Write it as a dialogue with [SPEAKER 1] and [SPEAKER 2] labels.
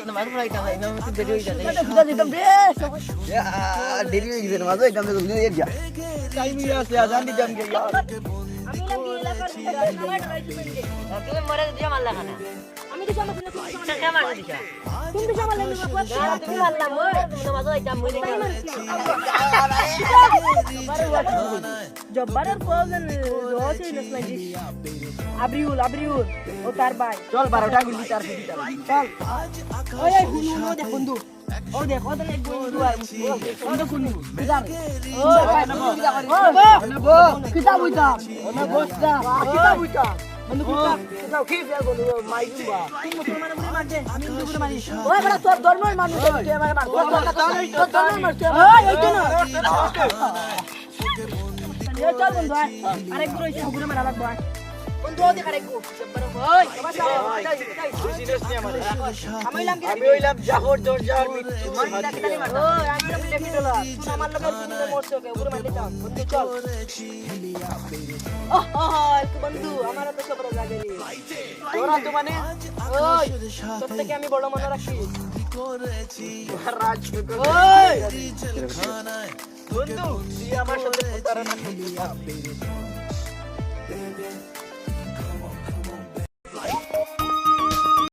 [SPEAKER 1] নামাজ পড়াইতাম না আমি দেরি হয়ে যাবে
[SPEAKER 2] বুঝা দিতাম রে
[SPEAKER 3] দেরি হয়ে গেছে নামাজ একদম জলদি এর যা টাইম ই আছে আজান দিতাম কে यार
[SPEAKER 2] আমি নাম কি এলাকার নামাজ পড়াইতে
[SPEAKER 1] তুমি মরে দিয়া মারলা খানা
[SPEAKER 2] আমি কিছু আমার তুমি
[SPEAKER 1] টাকা মার দিছা
[SPEAKER 2] তুমি কিছু আমার লাগবে বাবা
[SPEAKER 1] তুমি মারলাম ওই তুমি নামাজ পড়াইতাম মই দেখি
[SPEAKER 2] জব্বারের কোজন রোছে নসলাজি আবরিউল ও তার ভাই
[SPEAKER 3] চল 12টা গুলি তার দিতা
[SPEAKER 2] চল ওই হুনু নো দেখ বন্ধু ও দেখ ওদের এক বন্ধু আর বন্ধু কুনু কিদার ও ভাই
[SPEAKER 3] নেবো
[SPEAKER 2] কিতাব হইতা
[SPEAKER 3] ওনা বসটা
[SPEAKER 2] কিতাব হইতা বন্ধু কিতাব
[SPEAKER 3] কিতাব কি ফেল বন্ধু মাই দিবা
[SPEAKER 2] তুই মুসলমান বলে মারছে আমি হিন্দু বলে মারি ওই বড় তোর ধর্মের মানুষ তুই আমাকে মার তোর ধর্মের মারছ ওই এইটা না এ চল বন্ধু আরেক গুলো এসে গুলো মারা লাগবে বন্ধু দেখ আরেক গো জব্বার ওই
[SPEAKER 3] সিরিয়াস নি আমারে
[SPEAKER 2] আমি হইলাম কি
[SPEAKER 3] আমি হইলাম জাহর জর্জার মিত্র
[SPEAKER 2] ওই আমি তো দেখি তোলা তুই আমার লগে গুলো মরছো কে গুলো মারতে যাও বন্ধু চল একটু বন্ধু আমার তো সব লাগে রে
[SPEAKER 3] তোরা তো মানে
[SPEAKER 2] ওই তোর থেকে আমি বড় মনে রাখি
[SPEAKER 3] রাজ
[SPEAKER 2] ওই
[SPEAKER 3] বন্ধু তুই আমার সাথে প্রতারণা করলি